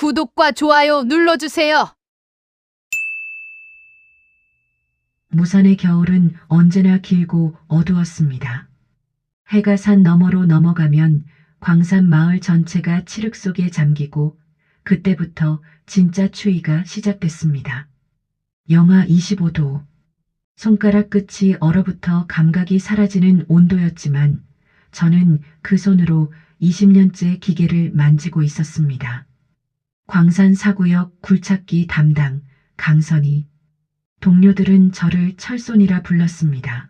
구독과 좋아요 눌러주세요. 무산의 겨울은 언제나 길고 어두웠습니다. 해가 산 너머로 넘어가면 광산 마을 전체가 칠흑 속에 잠기고 그때부터 진짜 추위가 시작됐습니다. 영하 25도. 손가락 끝이 얼어붙어 감각이 사라지는 온도였지만 저는 그 손으로 20년째 기계를 만지고 있었습니다. 광산 사구역 굴착기 담당 강선이. 동료들은 저를 철손이라 불렀습니다.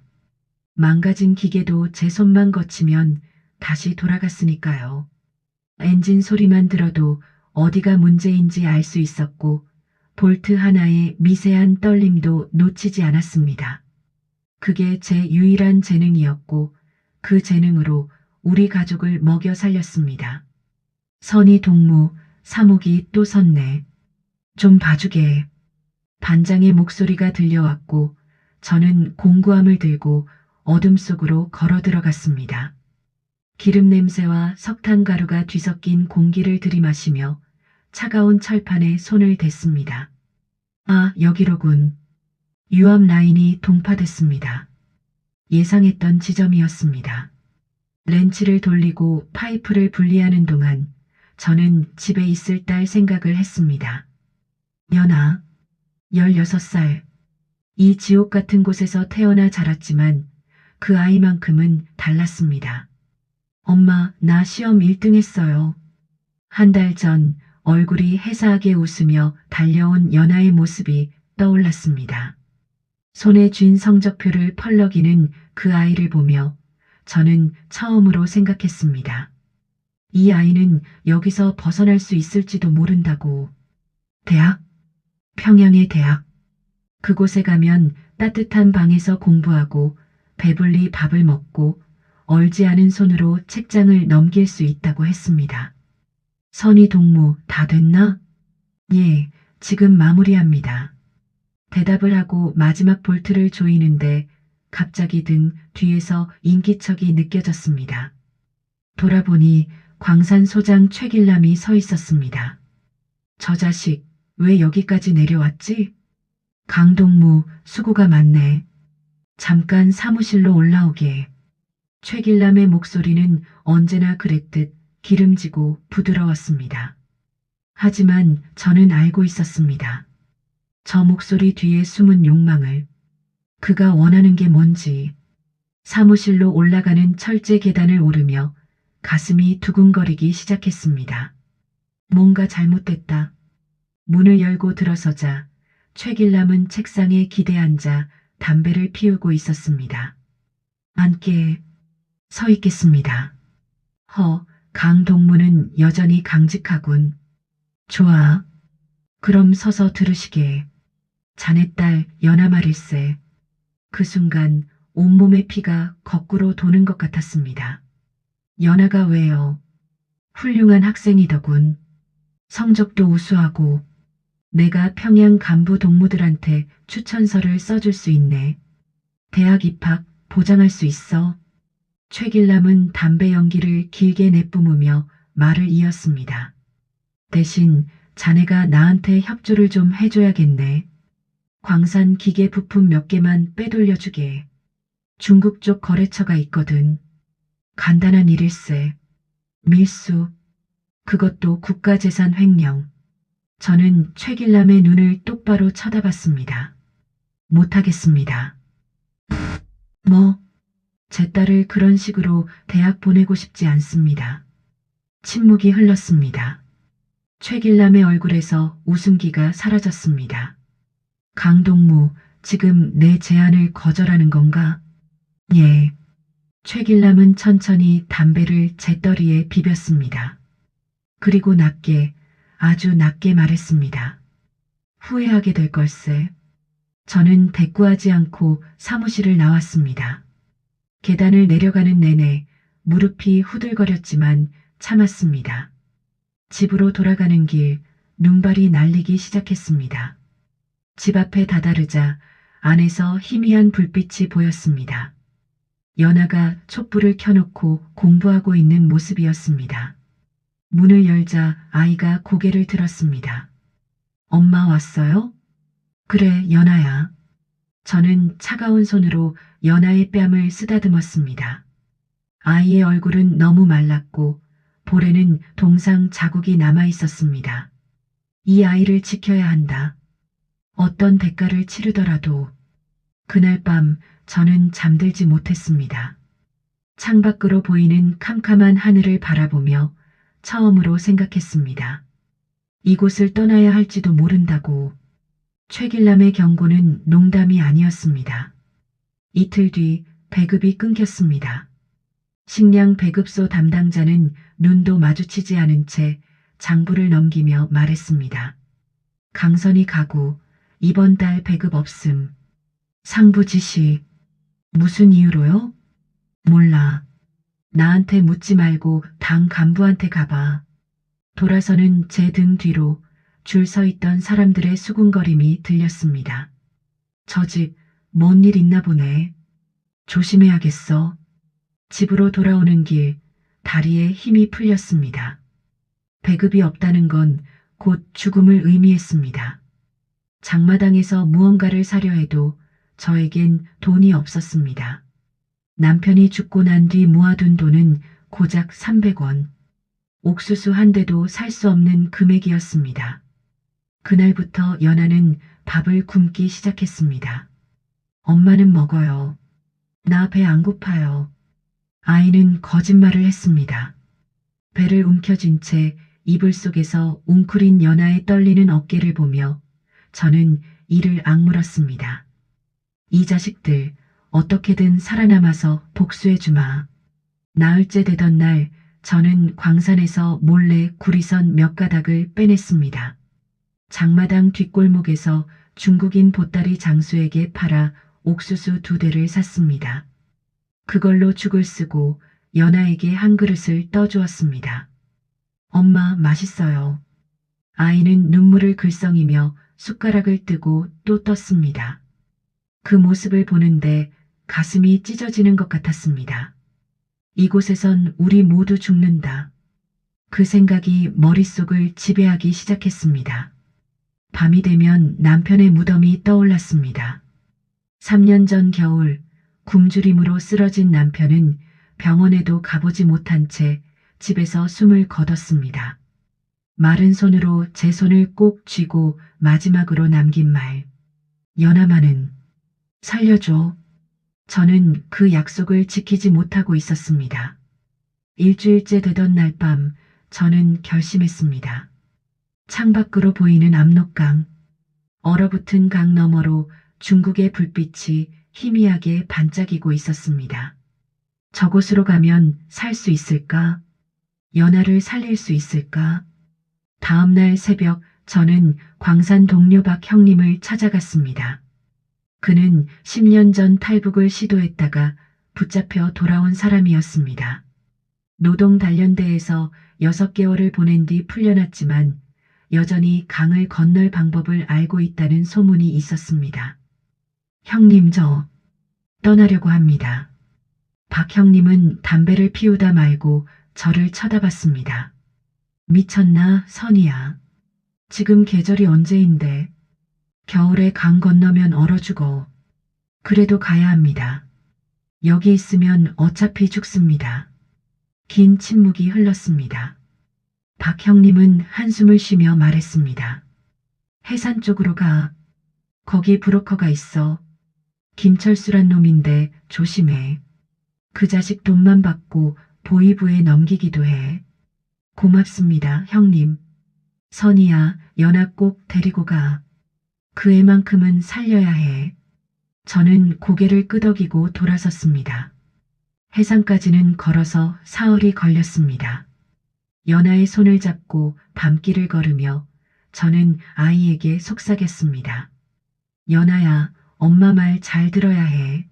망가진 기계도 제 손만 거치면 다시 돌아갔으니까요. 엔진 소리만 들어도 어디가 문제인지 알 수 있었고 볼트 하나의 미세한 떨림도 놓치지 않았습니다. 그게 제 유일한 재능이었고 그 재능으로 우리 가족을 먹여 살렸습니다. 선이 동무, 사목이 또 섰네. 좀 봐주게. 반장의 목소리가 들려왔고 저는 공구함을 들고 어둠 속으로 걸어 들어갔습니다. 기름 냄새와 석탄 가루가 뒤섞인 공기를 들이마시며 차가운 철판에 손을 댔습니다. 아, 여기로군. 유압 라인이 동파됐습니다. 예상했던 지점이었습니다. 렌치를 돌리고 파이프를 분리하는 동안 저는 집에 있을 딸 생각을 했습니다. 연아, 16살. 이 지옥 같은 곳에서 태어나 자랐지만 그 아이만큼은 달랐습니다. 엄마, 나 시험 1등 했어요. 한 달 전 얼굴이 해사하게 웃으며 달려온 연아의 모습이 떠올랐습니다. 손에 쥔 성적표를 펄럭이는 그 아이를 보며 저는 처음으로 생각했습니다. 이 아이는 여기서 벗어날 수 있을지도 모른다고. 대학? 평양의 대학. 그곳에 가면 따뜻한 방에서 공부하고 배불리 밥을 먹고 얼지 않은 손으로 책장을 넘길 수 있다고 했습니다. 선희 동무 다 됐나? 예, 지금 마무리합니다. 대답을 하고 마지막 볼트를 조이는데 갑자기 등 뒤에서 인기척이 느껴졌습니다. 돌아보니 광산 소장 최길남이 서 있었습니다. 저 자식, 왜 여기까지 내려왔지? 강동무, 수고가 많네. 잠깐 사무실로 올라오게. 최길남의 목소리는 언제나 그랬듯 기름지고 부드러웠습니다. 하지만 저는 알고 있었습니다. 저 목소리 뒤에 숨은 욕망을. 그가 원하는 게 뭔지. 사무실로 올라가는 철제 계단을 오르며 가슴이 두근거리기 시작했습니다. 뭔가 잘못됐다. 문을 열고 들어서자 최길남은 책상에 기대 앉아 담배를 피우고 있었습니다. 앉게 서 있겠습니다. 강동무는 여전히 강직하군. 좋아. 그럼 서서 들으시게. 자네 딸 연아 말일세. 그 순간 온몸의 피가 거꾸로 도는 것 같았습니다. 연아가 왜요? 훌륭한 학생이더군. 성적도 우수하고 내가 평양 간부 동무들한테 추천서를 써줄 수 있네. 대학 입학 보장할 수 있어. 최길남은 담배 연기를 길게 내뿜으며 말을 이었습니다. 대신 자네가 나한테 협조를 좀 해줘야겠네. 광산 기계 부품 몇 개만 빼돌려주게. 중국 쪽 거래처가 있거든. 간단한 일일세. 밀수. 그것도 국가재산 횡령. 저는 최길남의 눈을 똑바로 쳐다봤습니다. 못하겠습니다. 제 딸을 그런 식으로 대학 보내고 싶지 않습니다. 침묵이 흘렀습니다. 최길남의 얼굴에서 웃음기가 사라졌습니다. 강동무, 지금 내 제안을 거절하는 건가? 예. 최길남은 천천히 담배를 재떨이에 비볐습니다. 그리고 낮게, 아주 낮게 말했습니다. 후회하게 될 걸세. 저는 대꾸하지 않고 사무실을 나왔습니다. 계단을 내려가는 내내 무릎이 후들거렸지만 참았습니다. 집으로 돌아가는 길 눈발이 날리기 시작했습니다. 집 앞에 다다르자 안에서 희미한 불빛이 보였습니다. 연아가 촛불을 켜놓고 공부하고 있는 모습이었습니다. 문을 열자 아이가 고개를 들었습니다. 엄마 왔어요? 그래, 연아야. 저는 차가운 손으로 연아의 뺨을 쓰다듬었습니다. 아이의 얼굴은 너무 말랐고 볼에는 동상 자국이 남아 있었습니다. 이 아이를 지켜야 한다. 어떤 대가를 치르더라도. 그날 밤 저는 잠들지 못했습니다. 창밖으로 보이는 캄캄한 하늘을 바라보며 처음으로 생각했습니다. 이곳을 떠나야 할지도 모른다고. 최길남의 경고는 농담이 아니었습니다. 이틀 뒤 배급이 끊겼습니다. 식량 배급소 담당자는 눈도 마주치지 않은 채 장부를 넘기며 말했습니다. 강선이 가구, 이번 달 배급 없음. 상부 지시. 무슨 이유로요? 몰라. 나한테 묻지 말고 당 간부한테 가봐. 돌아서는 제 등 뒤로 줄 서 있던 사람들의 수군거림이 들렸습니다. 저 집, 뭔 일 있나 보네. 조심해야겠어. 집으로 돌아오는 길, 다리에 힘이 풀렸습니다. 배급이 없다는 건 곧 죽음을 의미했습니다. 장마당에서 무언가를 사려 해도 저에겐 돈이 없었습니다. 남편이 죽고 난 뒤 모아둔 돈은 고작 300원. 옥수수 한 대도 살 수 없는 금액이었습니다. 그날부터 연아는 밥을 굶기 시작했습니다. 엄마는 먹어요. 나 배 안 고파요. 아이는 거짓말을 했습니다. 배를 움켜쥔 채 이불 속에서 웅크린 연아의 떨리는 어깨를 보며 저는 이를 악물었습니다. 이 자식들 어떻게든 살아남아서 복수해주마. 나흘째 되던 날 저는 광산에서 몰래 구리선 몇 가닥을 빼냈습니다. 장마당 뒷골목에서 중국인 보따리 장수에게 팔아 옥수수 2대를 샀습니다. 그걸로 죽을 쓰고 연아에게 한 그릇을 떠주었습니다. 엄마, 맛있어요. 아이는 눈물을 글썽이며 숟가락을 뜨고 또 떴습니다. 그 모습을 보는데 가슴이 찢어지는 것 같았습니다. 이곳에선 우리 모두 죽는다. 그 생각이 머릿속을 지배하기 시작했습니다. 밤이 되면 남편의 무덤이 떠올랐습니다. 3년 전 겨울 굶주림으로 쓰러진 남편은 병원에도 가보지 못한 채 집에서 숨을 거뒀습니다. 마른 손으로 제 손을 꼭 쥐고 마지막으로 남긴 말. 연아만은 살려줘. 저는 그 약속을 지키지 못하고 있었습니다. 일주일째 되던 날 밤 저는 결심했습니다. 창밖으로 보이는 압록강, 얼어붙은 강 너머로 중국의 불빛이 희미하게 반짝이고 있었습니다. 저곳으로 가면 살 수 있을까? 연아를 살릴 수 있을까? 다음 날 새벽 저는 광산 동료 박 형님을 찾아갔습니다. 그는 10년 전 탈북을 시도했다가 붙잡혀 돌아온 사람이었습니다. 노동 단련대에서 6개월을 보낸 뒤 풀려났지만 여전히 강을 건널 방법을 알고 있다는 소문이 있었습니다. 형님, 저 떠나려고 합니다. 박 형님은 담배를 피우다 말고 저를 쳐다봤습니다. 미쳤나, 선이야. 지금 계절이 언제인데. 겨울에 강 건너면 얼어 죽어. 그래도 가야 합니다. 여기 있으면 어차피 죽습니다. 긴 침묵이 흘렀습니다. 박 형님은 한숨을 쉬며 말했습니다. 해산 쪽으로 가. 거기 브로커가 있어. 김철수란 놈인데 조심해. 그 자식 돈만 받고 보이부에 넘기기도 해. 고맙습니다, 형님. 선이야, 연아 꼭 데리고 가. 그 애만큼은 살려야 해. 저는 고개를 끄덕이고 돌아섰습니다. 해상까지는 걸어서 사흘이 걸렸습니다. 연아의 손을 잡고 밤길을 걸으며 저는 아이에게 속삭였습니다. 연아야, 엄마 말 잘 들어야 해.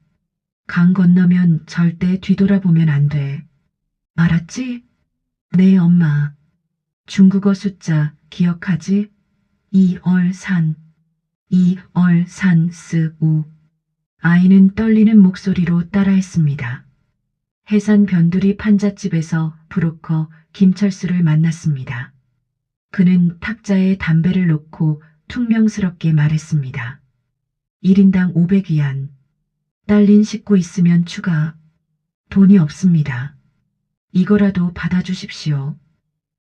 강 건너면 절대 뒤돌아보면 안 돼. 알았지? 네, 엄마. 중국어 숫자 기억하지? 이얼산. 이얼산 스우. 아이는 떨리는 목소리로 따라했습니다. 해산 변두리 판잣집에서 브로커 김철수를 만났습니다. 그는 탁자에 담배를 놓고 퉁명스럽게 말했습니다. 1인당 500위안. 딸린 식구 있으면 추가. 돈이 없습니다. 이거라도 받아주십시오.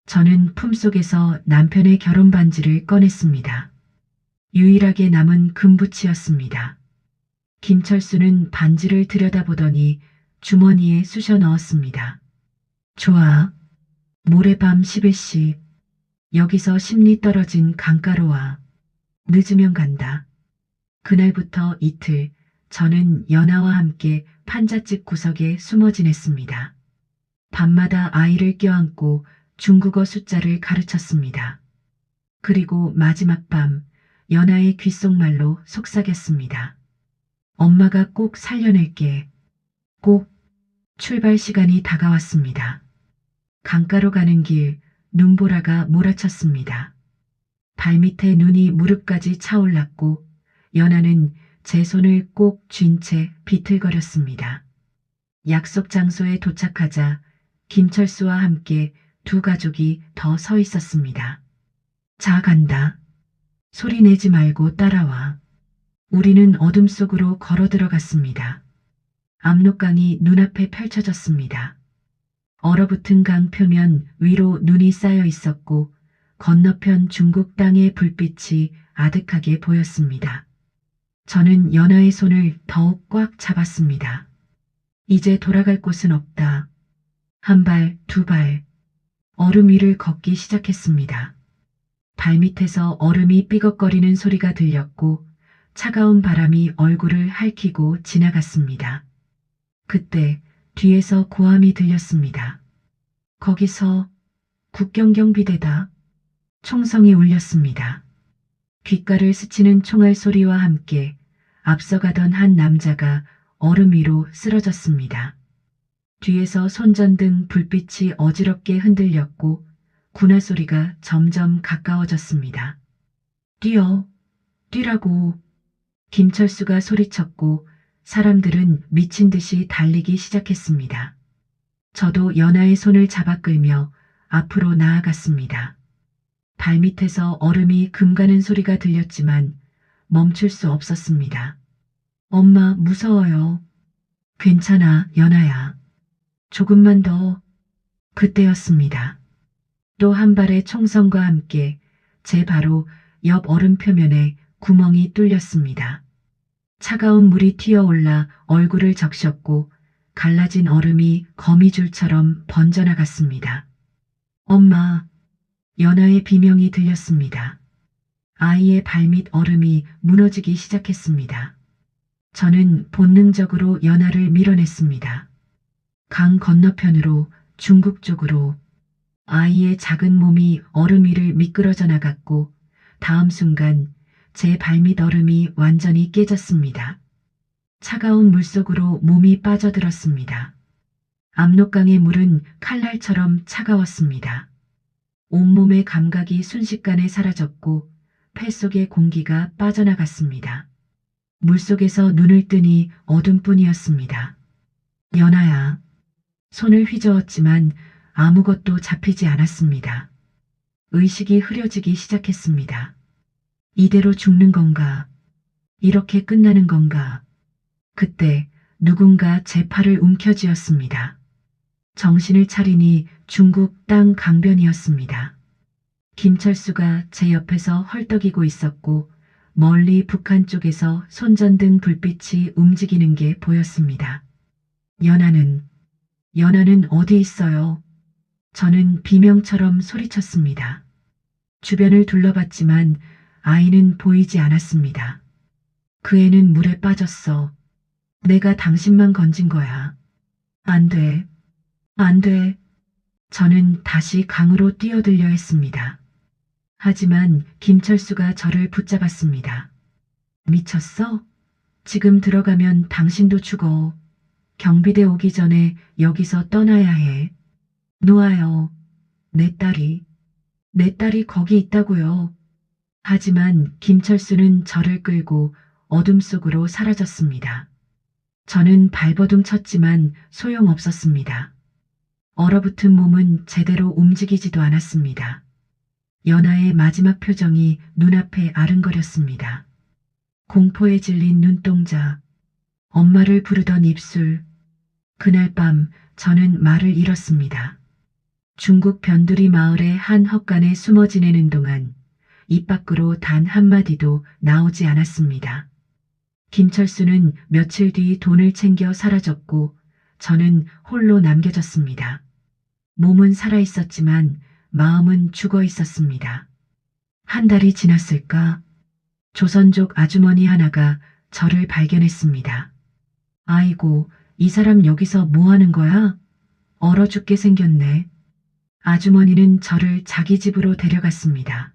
저는 품속에서 남편의 결혼 반지를 꺼냈습니다. 유일하게 남은 금붙이었습니다. 김철수는 반지를 들여다보더니 주머니에 쑤셔 넣었습니다. 좋아. 모레밤 11시. 여기서 10리 떨어진 강가로 와. 늦으면 간다. 그날부터 이틀 저는 연아와 함께 판잣집 구석에 숨어 지냈습니다. 밤마다 아이를 껴안고 중국어 숫자를 가르쳤습니다. 그리고 마지막 밤 연아의 귓속말로 속삭였습니다. 엄마가 꼭 살려낼게. 꼭. 출발 시간이 다가왔습니다. 강가로 가는 길 눈보라가 몰아쳤습니다. 발밑에 눈이 무릎까지 차올랐고 연아는 제 손을 꼭 쥔 채 비틀거렸습니다. 약속 장소에 도착하자 김철수와 함께 두 가족이 더 서 있었습니다. 자, 간다. 소리 내지 말고 따라와. 우리는 어둠 속으로 걸어 들어갔습니다. 압록강이 눈앞에 펼쳐졌습니다. 얼어붙은 강 표면 위로 눈이 쌓여 있었고 건너편 중국 땅의 불빛이 아득하게 보였습니다. 저는 연아의 손을 더욱 꽉 잡았습니다. 이제 돌아갈 곳은 없다. 한 발, 두 발. 얼음 위를 걷기 시작했습니다. 발밑에서 얼음이 삐걱거리는 소리가 들렸고 차가운 바람이 얼굴을 핥히고 지나갔습니다. 그때 뒤에서 고함이 들렸습니다. 거기서 국경경비대다. 총성이 울렸습니다. 귓가를 스치는 총알 소리와 함께 앞서가던 한 남자가 얼음 위로 쓰러졌습니다. 뒤에서 손전등 불빛이 어지럽게 흔들렸고 군화 소리가 점점 가까워졌습니다. 뛰어, 뛰라고. 김철수가 소리쳤고 사람들은 미친 듯이 달리기 시작했습니다. 저도 연아의 손을 잡아 끌며 앞으로 나아갔습니다. 발밑에서 얼음이 금가는 소리가 들렸지만 멈출 수 없었습니다. 엄마, 무서워요. 괜찮아, 연아야. 조금만 더. 그때였습니다. 또 한 발의 총성과 함께 제 바로 옆 얼음 표면에 구멍이 뚫렸습니다. 차가운 물이 튀어올라 얼굴을 적셨고 갈라진 얼음이 거미줄처럼 번져나갔습니다. 엄마, 연아의 비명이 들렸습니다. 아이의 발밑 얼음이 무너지기 시작했습니다. 저는 본능적으로 연아를 밀어냈습니다. 강 건너편으로, 중국 쪽으로. 아이의 작은 몸이 얼음 위를 미끄러져 나갔고 다음 순간 제 발밑 얼음이 완전히 깨졌습니다. 차가운 물속으로 몸이 빠져들었습니다. 압록강의 물은 칼날처럼 차가웠습니다. 온몸의 감각이 순식간에 사라졌고 폐 속의 공기가 빠져나갔습니다. 물속에서 눈을 뜨니 어둠뿐이었습니다. 연아야. 손을 휘저었지만 아무것도 잡히지 않았습니다. 의식이 흐려지기 시작했습니다. 이대로 죽는 건가? 이렇게 끝나는 건가? 그때 누군가 제 팔을 움켜쥐었습니다. 정신을 차리니 중국 땅 강변이었습니다. 김철수가 제 옆에서 헐떡이고 있었고 멀리 북한 쪽에서 손전등 불빛이 움직이는 게 보였습니다. 연아는 어디 있어요? 저는 비명처럼 소리쳤습니다. 주변을 둘러봤지만 아이는 보이지 않았습니다. 그 애는 물에 빠졌어. 내가 당신만 건진 거야. 안 돼. 안 돼. 저는 다시 강으로 뛰어들려 했습니다. 하지만 김철수가 저를 붙잡았습니다. 미쳤어? 지금 들어가면 당신도 죽어. 경비대 오기 전에 여기서 떠나야 해. 놓아요. 내 딸이 거기 있다고요. 하지만 김철수는 저를 끌고 어둠 속으로 사라졌습니다. 저는 발버둥 쳤지만 소용없었습니다. 얼어붙은 몸은 제대로 움직이지도 않았습니다. 연하의 마지막 표정이 눈앞에 아른거렸습니다. 공포에 질린 눈동자, 엄마를 부르던 입술. 그날 밤 저는 말을 잃었습니다. 중국 변두리 마을의 한 헛간에 숨어 지내는 동안 입 밖으로 단 한마디도 나오지 않았습니다. 김철수는 며칠 뒤 돈을 챙겨 사라졌고 저는 홀로 남겨졌습니다. 몸은 살아있었지만 마음은 죽어 있었습니다. 한 달이 지났을까? 조선족 아주머니 하나가 저를 발견했습니다. 아이고, 이 사람 여기서 뭐 하는 거야? 얼어 죽게 생겼네. 아주머니는 저를 자기 집으로 데려갔습니다.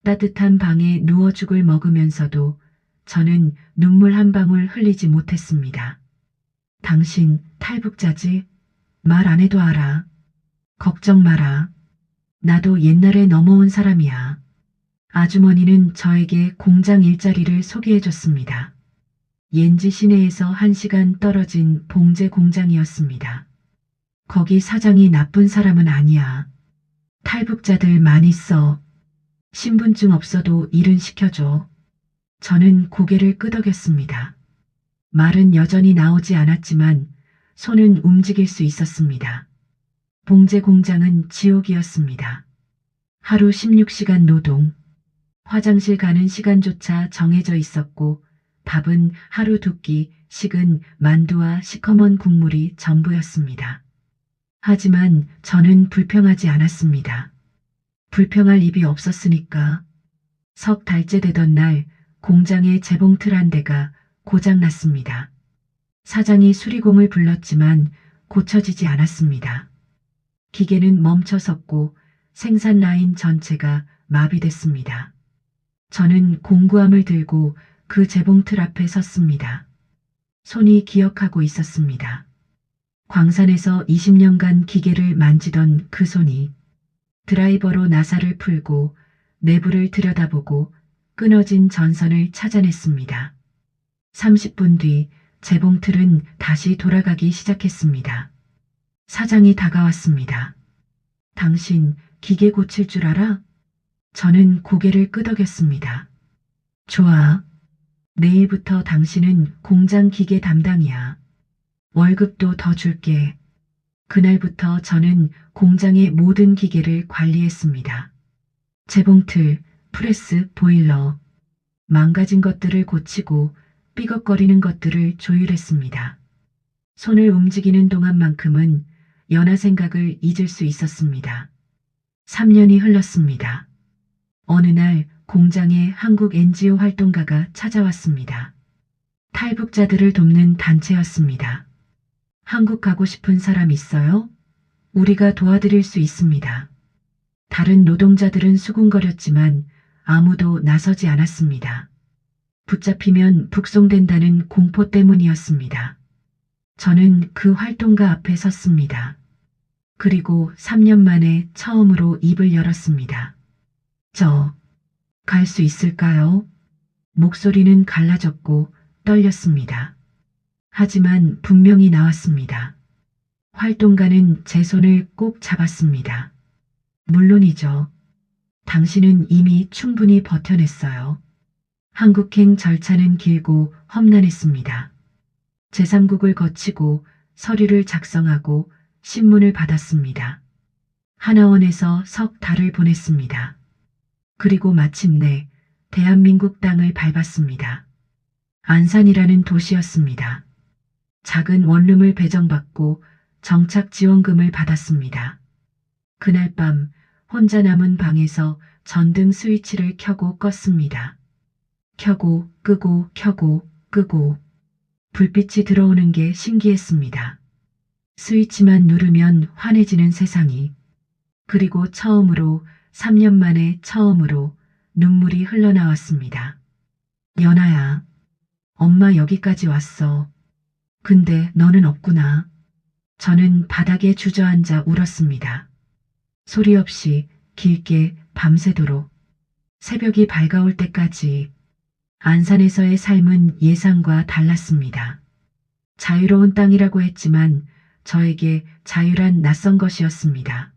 따뜻한 방에 누워 죽을 먹으면서도 저는 눈물 한 방울 흘리지 못했습니다. 당신 탈북자지? 말 안 해도 알아. 걱정 마라. 나도 옛날에 넘어온 사람이야. 아주머니는 저에게 공장 일자리를 소개해줬습니다. 옌지 시내에서 1시간 떨어진 봉제 공장이었습니다. 거기 사장이 나쁜 사람은 아니야. 탈북자들 많이 써. 신분증 없어도 일은 시켜줘. 저는 고개를 끄덕였습니다. 말은 여전히 나오지 않았지만 손은 움직일 수 있었습니다. 봉제 공장은 지옥이었습니다. 하루 16시간 노동, 화장실 가는 시간조차 정해져 있었고 밥은 하루 2끼 식은 만두와 시커먼 국물이 전부였습니다. 하지만 저는 불평하지 않았습니다. 불평할 입이 없었으니까. 석 달째 되던 날 공장의 재봉틀 한 대가 고장났습니다. 사장이 수리공을 불렀지만 고쳐지지 않았습니다. 기계는 멈춰섰고 생산 라인 전체가 마비됐습니다. 저는 공구함을 들고 그 재봉틀 앞에 섰습니다. 손이 기억하고 있었습니다. 광산에서 20년간 기계를 만지던 그 손이 드라이버로 나사를 풀고 내부를 들여다보고 끊어진 전선을 찾아냈습니다. 30분 뒤 재봉틀은 다시 돌아가기 시작했습니다. 사장이 다가왔습니다. 당신 기계 고칠 줄 알아? 저는 고개를 끄덕였습니다. 좋아. 내일부터 당신은 공장 기계 담당이야. 월급도 더 줄게. 그날부터 저는 공장의 모든 기계를 관리했습니다. 재봉틀, 프레스, 보일러. 망가진 것들을 고치고 삐걱거리는 것들을 조율했습니다. 손을 움직이는 동안만큼은 연하 생각을 잊을 수 있었습니다. 3년이 흘렀습니다. 어느 날 공장에 한국 NGO 활동가가 찾아왔습니다. 탈북자들을 돕는 단체였습니다. 한국 가고 싶은 사람 있어요? 우리가 도와드릴 수 있습니다. 다른 노동자들은 수군거렸지만 아무도 나서지 않았습니다. 붙잡히면 북송된다는 공포 때문이었습니다. 저는 그 활동가 앞에 섰습니다. 그리고 3년 만에 처음으로 입을 열었습니다. 갈 수 있을까요? 목소리는 갈라졌고 떨렸습니다. 하지만 분명히 나왔습니다. 활동가는 제 손을 꼭 잡았습니다. 물론이죠. 당신은 이미 충분히 버텨냈어요. 한국행 절차는 길고 험난했습니다. 제3국을 거치고 서류를 작성하고 신문을 받았습니다. 하나원에서 석 달을 보냈습니다. 그리고 마침내 대한민국 땅을 밟았습니다. 안산이라는 도시였습니다. 작은 원룸을 배정받고 정착 지원금을 받았습니다. 그날 밤 혼자 남은 방에서 전등 스위치를 켜고 껐습니다. 켜고 끄고 켜고 끄고 불빛이 들어오는 게 신기했습니다. 스위치만 누르면 환해지는 세상이. 그리고 처음으로 3년 만에 처음으로 눈물이 흘러나왔습니다. 연아야, 엄마 여기까지 왔어. 근데 너는 없구나. 저는 바닥에 주저앉아 울었습니다. 소리 없이 길게 밤새도록 새벽이 밝아올 때까지. 안산에서의 삶은 예상과 달랐습니다. 자유로운 땅이라고 했지만 저에게 자유란 낯선 것이었습니다.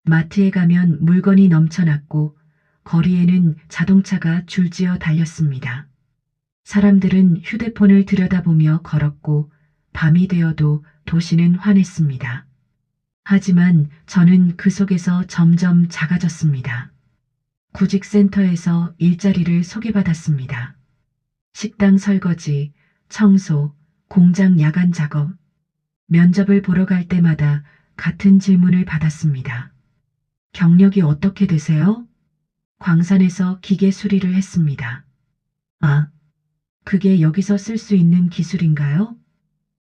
마트에 가면 물건이 넘쳐났고 거리에는 자동차가 줄지어 달렸습니다. 사람들은 휴대폰을 들여다보며 걸었고 밤이 되어도 도시는 환했습니다. 하지만 저는 그 속에서 점점 작아졌습니다. 구직센터에서 일자리를 소개받았습니다. 식당 설거지, 청소, 공장 야간 작업, 면접을 보러 갈 때마다 같은 질문을 받았습니다. 경력이 어떻게 되세요? 광산에서 기계 수리를 했습니다. 아, 그게 여기서 쓸 수 있는 기술인가요?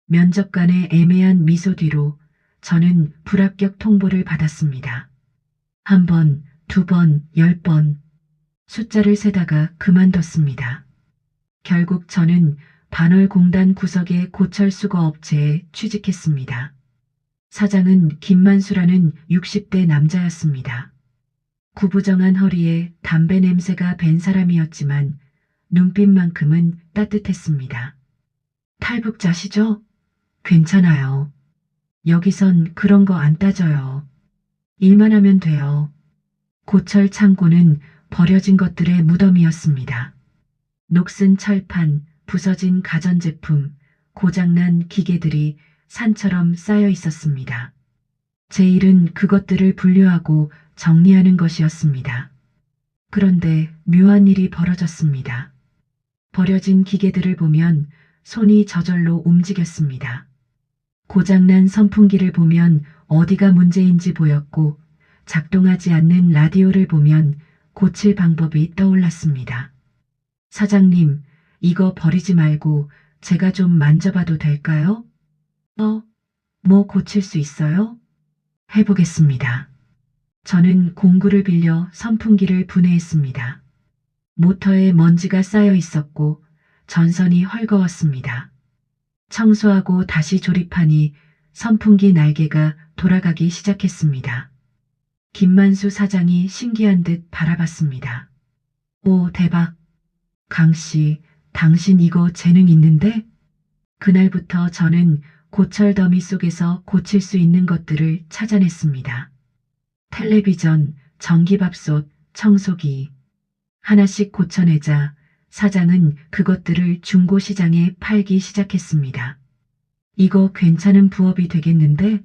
면접관의 애매한 미소 뒤로 저는 불합격 통보를 받았습니다. 한 번, 두 번, 10번. 숫자를 세다가 그만뒀습니다. 결국 저는 반월공단 구석의 고철수거 업체에 취직했습니다. 사장은 김만수라는 60대 남자였습니다. 구부정한 허리에 담배 냄새가 밴 사람이었지만 눈빛만큼은 따뜻했습니다. 탈북자시죠? 괜찮아요. 여기선 그런 거 안 따져요. 일만 하면 돼요. 고철 창고는 버려진 것들의 무덤이었습니다. 녹슨 철판, 부서진 가전제품, 고장난 기계들이 산처럼 쌓여 있었습니다. 제 일은 그것들을 분류하고 정리하는 것이었습니다. 그런데 묘한 일이 벌어졌습니다. 버려진 기계들을 보면 손이 저절로 움직였습니다. 고장난 선풍기를 보면 어디가 문제인지 보였고 작동하지 않는 라디오를 보면 고칠 방법이 떠올랐습니다. 사장님, 이거 버리지 말고 제가 좀 만져봐도 될까요? 뭐 고칠 수 있어요? 해보겠습니다. 저는 공구를 빌려 선풍기를 분해했습니다. 모터에 먼지가 쌓여 있었고 전선이 헐거웠습니다. 청소하고 다시 조립하니 선풍기 날개가 돌아가기 시작했습니다. 김만수 사장이 신기한 듯 바라봤습니다. 오, 대박. 강씨, 당신 이거 재능 있는데? 그날부터 저는 고철 더미 속에서 고칠 수 있는 것들을 찾아냈습니다. 텔레비전, 전기밥솥, 청소기. 하나씩 고쳐내자 사장은 그것들을 중고시장에 팔기 시작했습니다. 이거 괜찮은 부업이 되겠는데?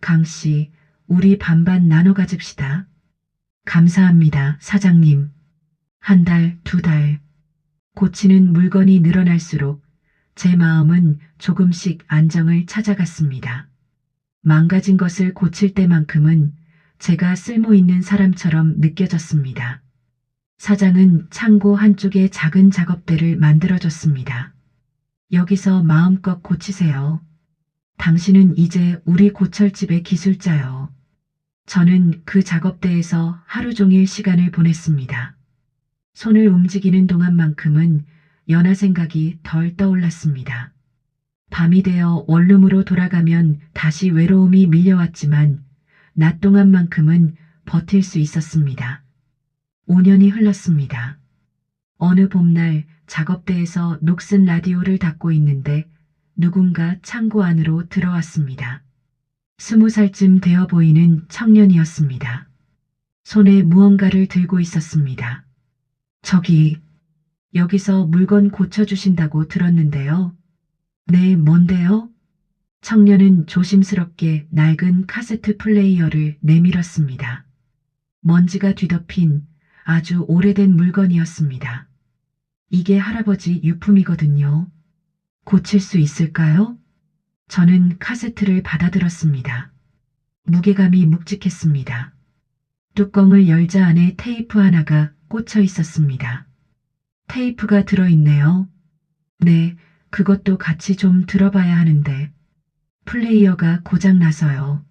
강씨, 우리 반반 나눠 가집시다. 감사합니다, 사장님. 한 달, 두 달. 고치는 물건이 늘어날수록 제 마음은 조금씩 안정을 찾아갔습니다. 망가진 것을 고칠 때만큼은 제가 쓸모 있는 사람처럼 느껴졌습니다. 사장은 창고 한쪽에 작은 작업대를 만들어줬습니다. 여기서 마음껏 고치세요. 당신은 이제 우리 고철집의 기술자요. 저는 그 작업대에서 하루 종일 시간을 보냈습니다. 손을 움직이는 동안만큼은 연하 생각이 덜 떠올랐습니다. 밤이 되어 원룸으로 돌아가면 다시 외로움이 밀려왔지만 낮 동안만큼은 버틸 수 있었습니다. 5년이 흘렀습니다. 어느 봄날 작업대에서 녹슨 라디오를 닫고 있는데 누군가 창고 안으로 들어왔습니다. 20살쯤 되어 보이는 청년이었습니다. 손에 무언가를 들고 있었습니다. 저기, 여기서 물건 고쳐주신다고 들었는데요. 네, 뭔데요? 청년은 조심스럽게 낡은 카세트 플레이어를 내밀었습니다. 먼지가 뒤덮인 아주 오래된 물건이었습니다. 이게 할아버지 유품이거든요. 고칠 수 있을까요? 저는 카세트를 받아들었습니다. 무게감이 묵직했습니다. 뚜껑을 열자 안에 테이프 하나가 꽂혀 있었습니다. 테이프가 들어있네요. 네, 그것도 같이 좀 들어봐야 하는데 플레이어가 고장나서요.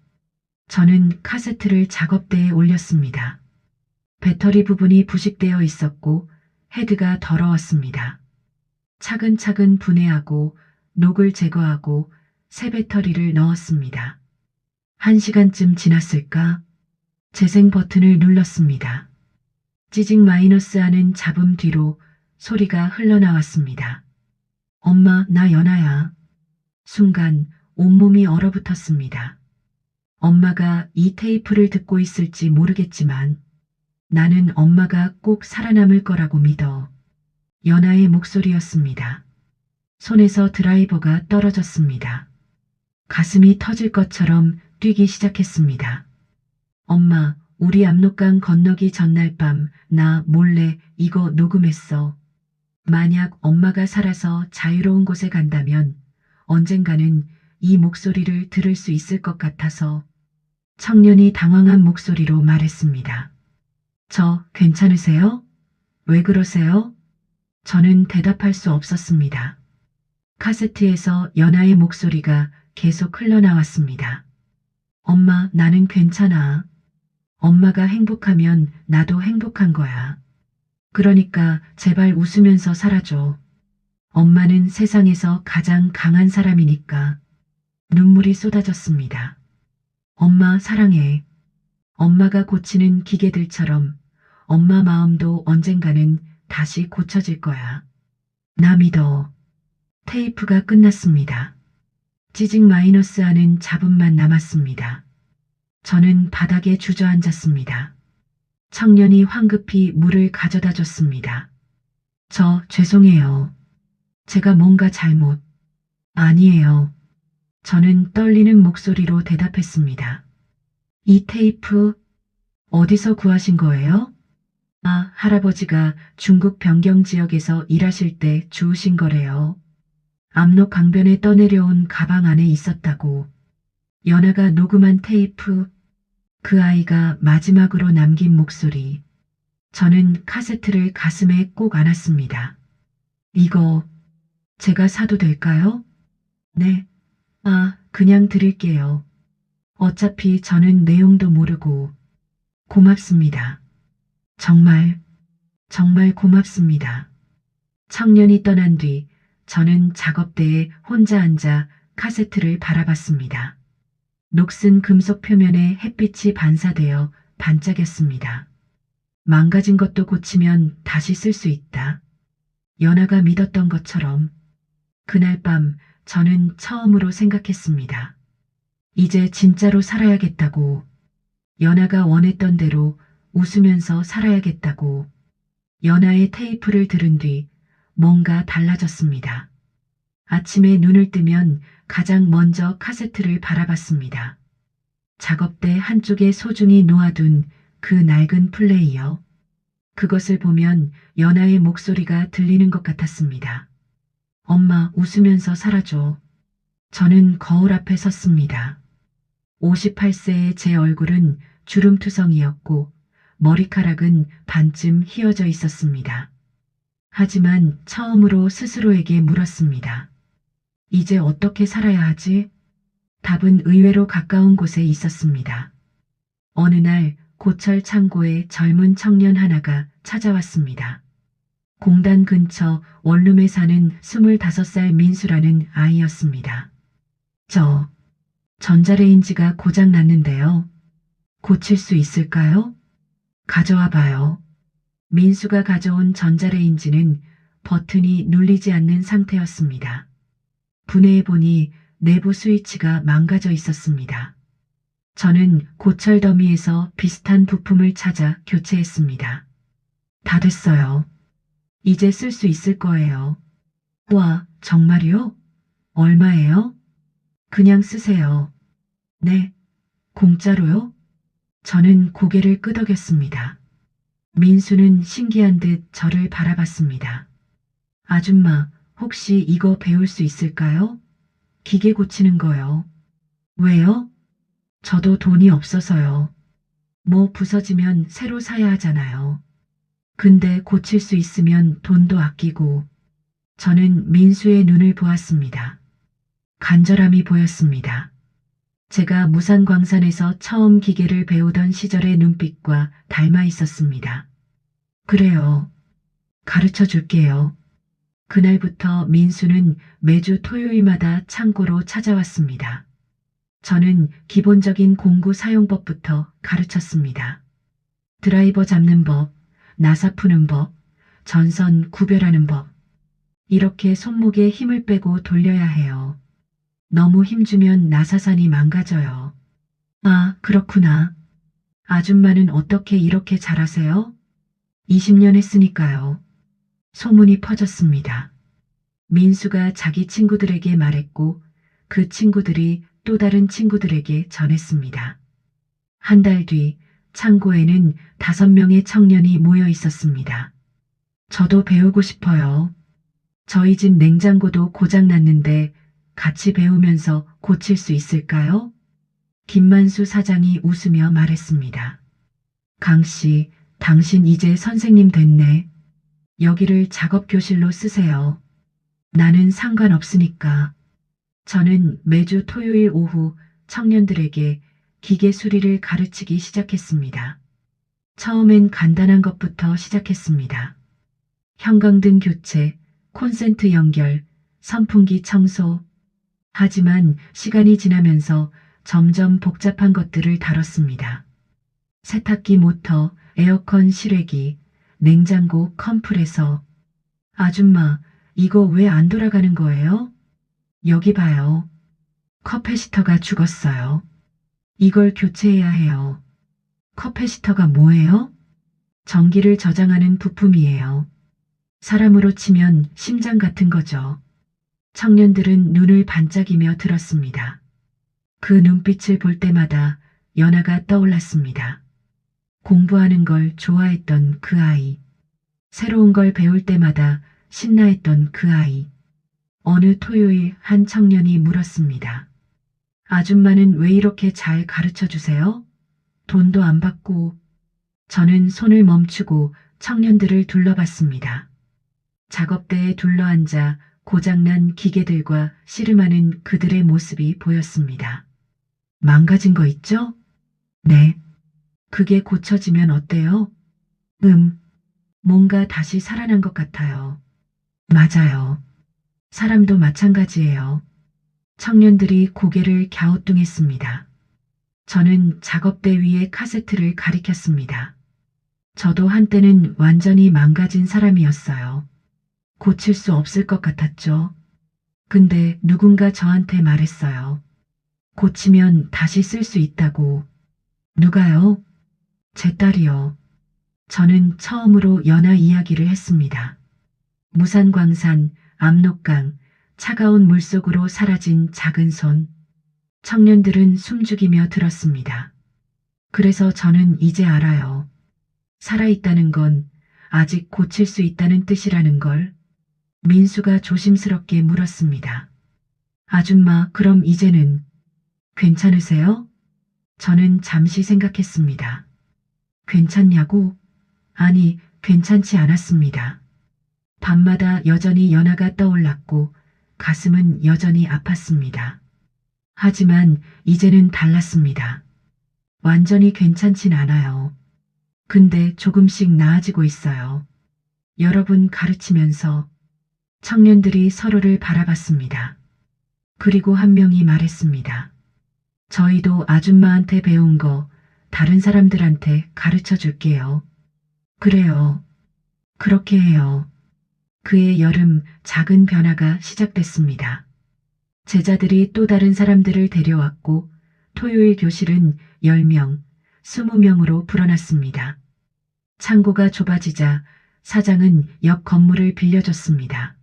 저는 카세트를 작업대에 올렸습니다. 배터리 부분이 부식되어 있었고 헤드가 더러웠습니다. 차근차근 분해하고 녹을 제거하고 새 배터리를 넣었습니다. 1시간쯤 지났을까? 재생 버튼을 눌렀습니다. 찌직 마이너스 하는 잡음 뒤로 소리가 흘러나왔습니다. 엄마, 나 연아야. 순간 온몸이 얼어붙었습니다. 엄마가 이 테이프를 듣고 있을지 모르겠지만 나는 엄마가 꼭 살아남을 거라고 믿어. 연아의 목소리였습니다. 손에서 드라이버가 떨어졌습니다. 가슴이 터질 것처럼 뛰기 시작했습니다. 엄마, 우리 압록강 건너기 전날 밤 나 몰래 이거 녹음했어. 만약 엄마가 살아서 자유로운 곳에 간다면 언젠가는 이 목소리를 들을 수 있을 것 같아서. 청년이 당황한 목소리로 말했습니다. 저 괜찮으세요? 왜 그러세요? 저는 대답할 수 없었습니다. 카세트에서 연아의 목소리가 계속 흘러나왔습니다. 엄마, 나는 괜찮아. 엄마가 행복하면 나도 행복한 거야. 그러니까 제발 웃으면서 살아줘. 엄마는 세상에서 가장 강한 사람이니까. 눈물이 쏟아졌습니다. 엄마 사랑해. 엄마가 고치는 기계들처럼 엄마 마음도 언젠가는 다시 고쳐질 거야. 나 믿어. 테이프가 끝났습니다. 찌직 마이너스 하는 잡음만 남았습니다. 저는 바닥에 주저앉았습니다. 청년이 황급히 물을 가져다 줬습니다. 저 죄송해요. 제가 뭔가 잘못. 아니에요. 저는 떨리는 목소리로 대답했습니다. 이 테이프 어디서 구하신 거예요? 아, 할아버지가 중국 변경 지역에서 일하실 때 주우신 거래요. 압록 강변에 떠내려온 가방 안에 있었다고. 연아가 녹음한 테이프, 그 아이가 마지막으로 남긴 목소리. 저는 카세트를 가슴에 꼭 안았습니다. 이거 제가 사도 될까요? 네. 아, 그냥 드릴게요. 어차피 저는 내용도 모르고. 고맙습니다. 정말 고맙습니다. 청년이 떠난 뒤 저는 작업대에 혼자 앉아 카세트를 바라봤습니다. 녹슨 금속 표면에 햇빛이 반사되어 반짝였습니다. 망가진 것도 고치면 다시 쓸 수 있다. 연아가 믿었던 것처럼. 그날 밤 저는 처음으로 생각했습니다. 이제 진짜로 살아야겠다고. 연아가 원했던 대로 웃으면서 살아야겠다고. 연아의 테이프를 들은 뒤 뭔가 달라졌습니다. 아침에 눈을 뜨면 가장 먼저 카세트를 바라봤습니다. 작업대 한쪽에 소중히 놓아둔 그 낡은 플레이어. 그것을 보면 연아의 목소리가 들리는 것 같았습니다. 엄마, 웃으면서 살아줘. 저는 거울 앞에 섰습니다. 58세의 제 얼굴은 주름투성이었고 머리카락은 반쯤 휘어져 있었습니다. 하지만 처음으로 스스로에게 물었습니다. 이제 어떻게 살아야 하지? 답은 의외로 가까운 곳에 있었습니다. 어느 날 고철 창고에 젊은 청년 하나가 찾아왔습니다. 공단 근처 원룸에 사는 25살 민수라는 아이였습니다. 저 전자레인지가 고장 났는데요. 고칠 수 있을까요? 가져와 봐요. 민수가 가져온 전자레인지는 버튼이 눌리지 않는 상태였습니다. 분해해 보니 내부 스위치가 망가져 있었습니다. 저는 고철 더미에서 비슷한 부품을 찾아 교체했습니다. 다 됐어요. 이제 쓸 수 있을 거예요. 와, 정말요? 얼마예요? 그냥 쓰세요. 네. 공짜로요? 저는 고개를 끄덕였습니다. 민수는 신기한 듯 저를 바라봤습니다. 아줌마, 혹시 이거 배울 수 있을까요? 기계 고치는 거요. 왜요? 저도 돈이 없어서요. 뭐 부서지면 새로 사야 하잖아요. 근데 고칠 수 있으면 돈도 아끼고. 저는 민수의 눈을 보았습니다. 간절함이 보였습니다. 제가 무산광산에서 처음 기계를 배우던 시절의 눈빛과 닮아 있었습니다. 그래요. 가르쳐 줄게요. 그날부터 민수는 매주 토요일마다 창고로 찾아왔습니다. 저는 기본적인 공구 사용법부터 가르쳤습니다. 드라이버 잡는 법, 나사 푸는 법, 전선 구별하는 법. 이렇게 손목에 힘을 빼고 돌려야 해요. 너무 힘주면 나사산이 망가져요. 아, 그렇구나. 아줌마는 어떻게 이렇게 잘하세요? 20년 했으니까요. 소문이 퍼졌습니다. 민수가 자기 친구들에게 말했고 그 친구들이 또 다른 친구들에게 전했습니다. 한 달 뒤 창고에는 5명의 청년이 모여 있었습니다. 저도 배우고 싶어요. 저희 집 냉장고도 고장났는데 같이 배우면서 고칠 수 있을까요? 김만수 사장이 웃으며 말했습니다. 강 씨, 당신 이제 선생님 됐네. 여기를 작업교실로 쓰세요. 나는 상관없으니까. 저는 매주 토요일 오후 청년들에게 기계 수리를 가르치기 시작했습니다. 처음엔 간단한 것부터 시작했습니다. 형광등 교체, 콘센트 연결, 선풍기 청소. 하지만 시간이 지나면서 점점 복잡한 것들을 다뤘습니다. 세탁기 모터, 에어컨 실외기, 냉장고 컴프레서. 아줌마, 이거 왜 안 돌아가는 거예요? 여기 봐요. 커패시터가 죽었어요. 이걸 교체해야 해요. 커패시터가 뭐예요? 전기를 저장하는 부품이에요. 사람으로 치면 심장 같은 거죠. 청년들은 눈을 반짝이며 들었습니다. 그 눈빛을 볼 때마다 연하가 떠올랐습니다. 공부하는 걸 좋아했던 그 아이. 새로운 걸 배울 때마다 신나했던 그 아이. 어느 토요일 한 청년이 물었습니다. 아줌마는 왜 이렇게 잘 가르쳐 주세요? 돈도 안 받고. 저는 손을 멈추고 청년들을 둘러봤습니다. 작업대에 둘러앉아 고장난 기계들과 씨름하는 그들의 모습이 보였습니다. 망가진 거 있죠? 네. 그게 고쳐지면 어때요? 뭔가 다시 살아난 것 같아요. 맞아요. 사람도 마찬가지예요. 청년들이 고개를 갸우뚱했습니다. 저는 작업대 위에 카세트를 가리켰습니다. 저도 한때는 완전히 망가진 사람이었어요. 고칠 수 없을 것 같았죠. 근데 누군가 저한테 말했어요. 고치면 다시 쓸 수 있다고. 누가요? 제 딸이요. 저는 처음으로 연하 이야기를 했습니다. 무산광산, 압록강, 차가운 물속으로 사라진 작은 손. 청년들은 숨죽이며 들었습니다. 그래서 저는 이제 알아요. 살아있다는 건 아직 고칠 수 있다는 뜻이라는 걸. 민수가 조심스럽게 물었습니다. 아줌마, 그럼 이제는 괜찮으세요? 저는 잠시 생각했습니다. 괜찮냐고? 아니, 괜찮지 않았습니다. 밤마다 여전히 연하가 떠올랐고 가슴은 여전히 아팠습니다. 하지만 이제는 달랐습니다. 완전히 괜찮진 않아요. 근데 조금씩 나아지고 있어요. 여러분 가르치면서. 청년들이 서로를 바라봤습니다. 그리고 한 명이 말했습니다. 저희도 아줌마한테 배운 거 다른 사람들한테 가르쳐 줄게요. 그래요. 그렇게 해요. 그의 여름 작은 변화가 시작됐습니다. 제자들이 또 다른 사람들을 데려왔고 토요일 교실은 10명, 20명으로 불어났습니다. 창고가 좁아지자 사장은 옆 건물을 빌려줬습니다.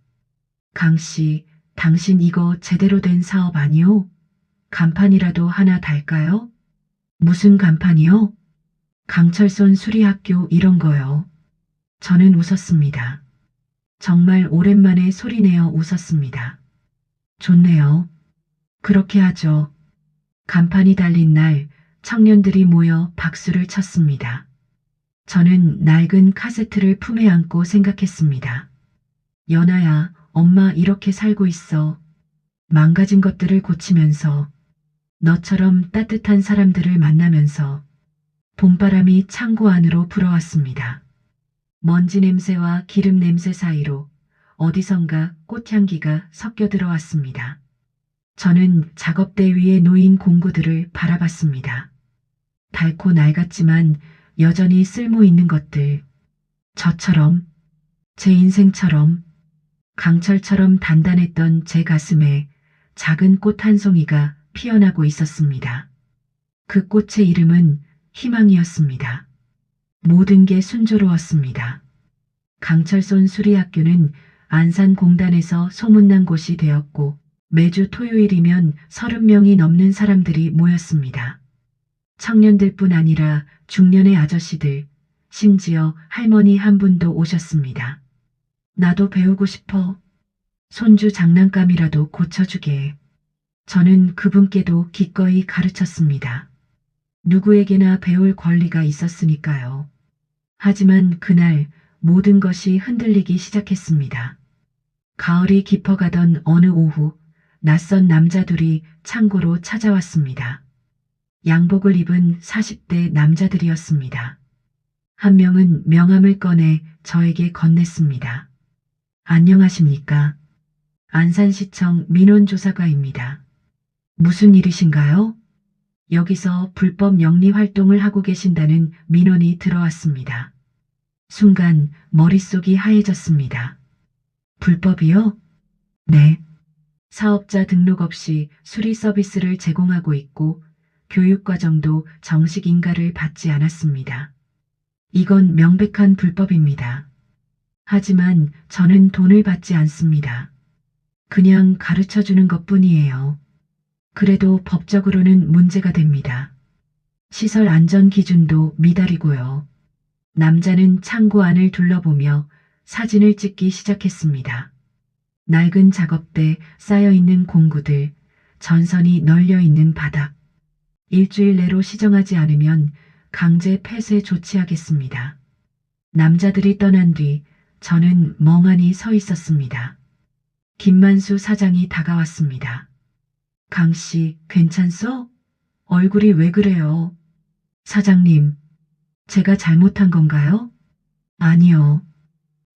강 씨, 당신 이거 제대로 된 사업 아니요? 간판이라도 하나 달까요? 무슨 간판이요? 강철손 수리학교 이런 거요. 저는 웃었습니다. 정말 오랜만에 소리내어 웃었습니다. 좋네요. 그렇게 하죠. 간판이 달린 날 청년들이 모여 박수를 쳤습니다. 저는 낡은 카세트를 품에 안고 생각했습니다. 연아야, 엄마 이렇게 살고 있어. 망가진 것들을 고치면서. 너처럼 따뜻한 사람들을 만나면서. 봄바람이 창고 안으로 불어왔습니다. 먼지 냄새와 기름 냄새 사이로 어디선가 꽃향기가 섞여 들어왔습니다. 저는 작업대 위에 놓인 공구들을 바라봤습니다. 닳고 낡았지만 여전히 쓸모 있는 것들. 저처럼, 제 인생처럼, 강철처럼 단단했던 제 가슴에 작은 꽃 한 송이가 피어나고 있었습니다. 그 꽃의 이름은 희망이었습니다. 모든 게 순조로웠습니다. 강철손 수리학교는 안산공단에서 소문난 곳이 되었고 매주 토요일이면 30명이 넘는 사람들이 모였습니다. 청년들뿐 아니라 중년의 아저씨들, 심지어 할머니 한 분도 오셨습니다. 나도 배우고 싶어. 손주 장난감이라도 고쳐주게. 저는 그분께도 기꺼이 가르쳤습니다. 누구에게나 배울 권리가 있었으니까요. 하지만 그날 모든 것이 흔들리기 시작했습니다. 가을이 깊어가던 어느 오후, 낯선 남자 둘이 창고로 찾아왔습니다. 양복을 입은 40대 남자들이었습니다. 한 명은 명함을 꺼내 저에게 건넸습니다. 안녕하십니까? 안산시청 민원조사과입니다. 무슨 일이신가요? 여기서 불법 영리 활동을 하고 계신다는 민원이 들어왔습니다. 순간 머릿속이 하얘졌습니다. 불법이요? 네. 사업자 등록 없이 수리 서비스를 제공하고 있고 교육과정도 정식 인가를 받지 않았습니다. 이건 명백한 불법입니다. 하지만 저는 돈을 받지 않습니다. 그냥 가르쳐주는 것뿐이에요. 그래도 법적으로는 문제가 됩니다. 시설 안전 기준도 미달이고요. 남자는 창고 안을 둘러보며 사진을 찍기 시작했습니다. 낡은 작업대, 쌓여있는 공구들, 전선이 널려있는 바닥. 일주일 내로 시정하지 않으면 강제 폐쇄 조치하겠습니다. 남자들이 떠난 뒤 저는 멍하니 서 있었습니다. 김만수 사장이 다가왔습니다. 강씨, 괜찮소? 얼굴이 왜 그래요? 사장님, 제가 잘못한 건가요? 아니요.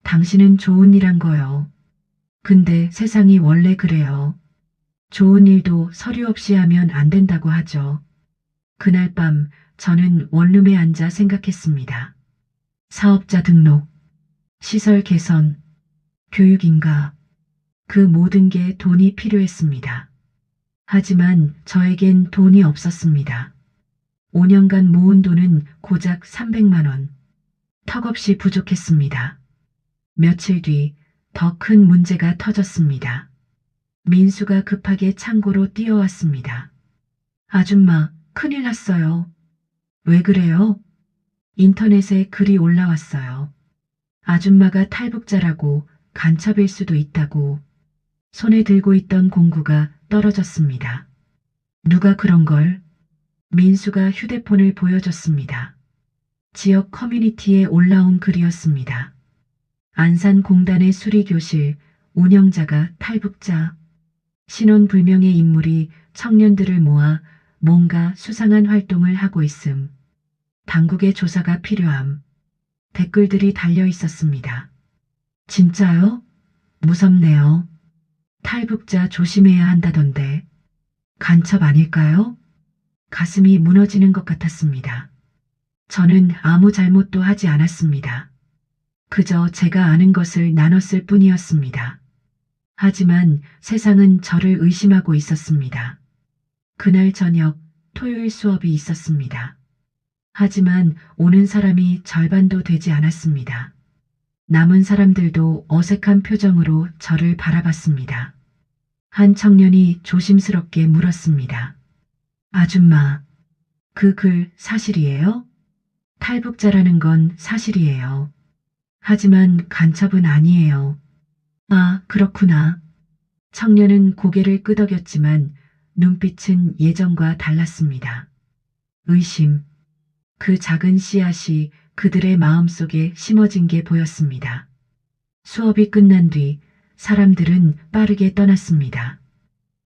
당신은 좋은 일 한 거요. 근데 세상이 원래 그래요. 좋은 일도 서류 없이 하면 안 된다고 하죠. 그날 밤 저는 원룸에 앉아 생각했습니다. 사업자 등록, 시설 개선, 교육인가, 그 모든 게 돈이 필요했습니다. 하지만 저에겐 돈이 없었습니다. 5년간 모은 돈은 고작 300만 원. 턱없이 부족했습니다. 며칠 뒤 더 큰 문제가 터졌습니다. 민수가 급하게 창고로 뛰어왔습니다. 아줌마, 큰일 났어요. 왜 그래요? 인터넷에 글이 올라왔어요. 아줌마가 탈북자라고 간첩일 수도 있다고. 손에 들고 있던 공구가 떨어졌습니다. 누가 그런 걸? 민수가 휴대폰을 보여줬습니다. 지역 커뮤니티에 올라온 글이었습니다. 안산공단의 수리교실 운영자가 탈북자, 신원불명의 인물이 청년들을 모아 뭔가 수상한 활동을 하고 있음. 당국의 조사가 필요함. 댓글들이 달려 있었습니다. 진짜요? 무섭네요. 탈북자 조심해야 한다던데. 간첩 아닐까요? 가슴이 무너지는 것 같았습니다. 저는 아무 잘못도 하지 않았습니다. 그저 제가 아는 것을 나눴을 뿐이었습니다. 하지만 세상은 저를 의심하고 있었습니다. 그날 저녁 토요일 수업이 있었습니다. 하지만 오는 사람이 절반도 되지 않았습니다. 남은 사람들도 어색한 표정으로 저를 바라봤습니다. 한 청년이 조심스럽게 물었습니다. 아줌마, 그 글 사실이에요? 탈북자라는 건 사실이에요. 하지만 간첩은 아니에요. 아, 그렇구나. 청년은 고개를 끄덕였지만 눈빛은 예전과 달랐습니다. 의심. 그 작은 씨앗이 그들의 마음속에 심어진 게 보였습니다. 수업이 끝난 뒤 사람들은 빠르게 떠났습니다.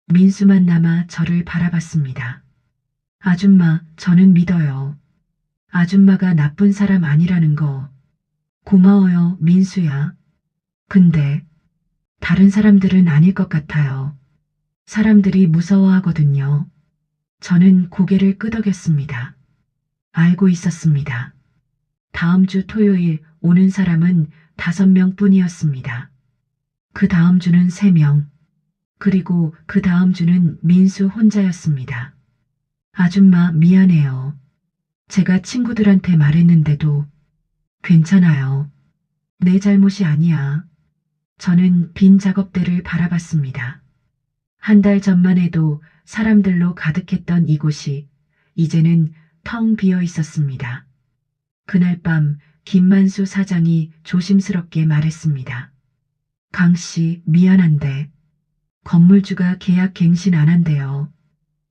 민수만 남아 저를 바라봤습니다. 아줌마, 저는 믿어요. 아줌마가 나쁜 사람 아니라는 거. 고마워요, 민수야. 근데 다른 사람들은 아닐 것 같아요. 사람들이 무서워하거든요. 저는 고개를 끄덕였습니다. 알고 있었습니다. 다음 주 토요일 오는 사람은 5명 뿐이었습니다. 그 다음 주는 3명. 그리고 그 다음 주는 민수 혼자였습니다. 아줌마 미안해요. 제가 친구들한테 말했는데도 괜찮아요. 내 잘못이 아니야. 저는 빈 작업대를 바라봤습니다. 한 달 전만 해도 사람들로 가득했던 이곳이 이제는 텅 비어 있었습니다. 그날 밤 김만수 사장이 조심스럽게 말했습니다. 강 씨, 미안한데 건물주가 계약 갱신 안 한대요.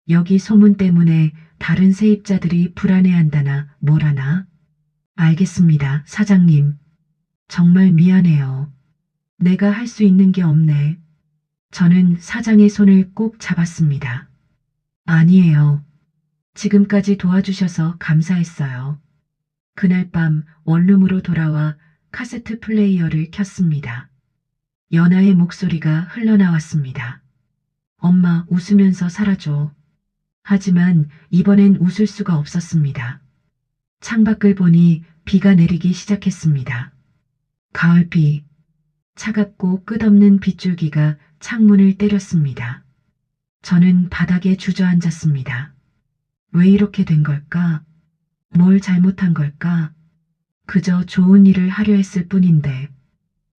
여기 소문 때문에 다른 세입자들이 불안해한다나 뭐라나? 알겠습니다, 사장님. 정말 미안해요. 내가 할 수 있는 게 없네. 저는 사장의 손을 꼭 잡았습니다. 아니에요. 지금까지 도와주셔서 감사했어요. 그날 밤 원룸으로 돌아와 카세트 플레이어를 켰습니다. 연아의 목소리가 흘러나왔습니다. 엄마, 웃으면서 살아줘. 하지만 이번엔 웃을 수가 없었습니다. 창밖을 보니 비가 내리기 시작했습니다. 가을비. 차갑고 끝없는 빗줄기가 창문을 때렸습니다. 저는 바닥에 주저앉았습니다. 왜 이렇게 된 걸까? 뭘 잘못한 걸까? 그저 좋은 일을 하려 했을 뿐인데.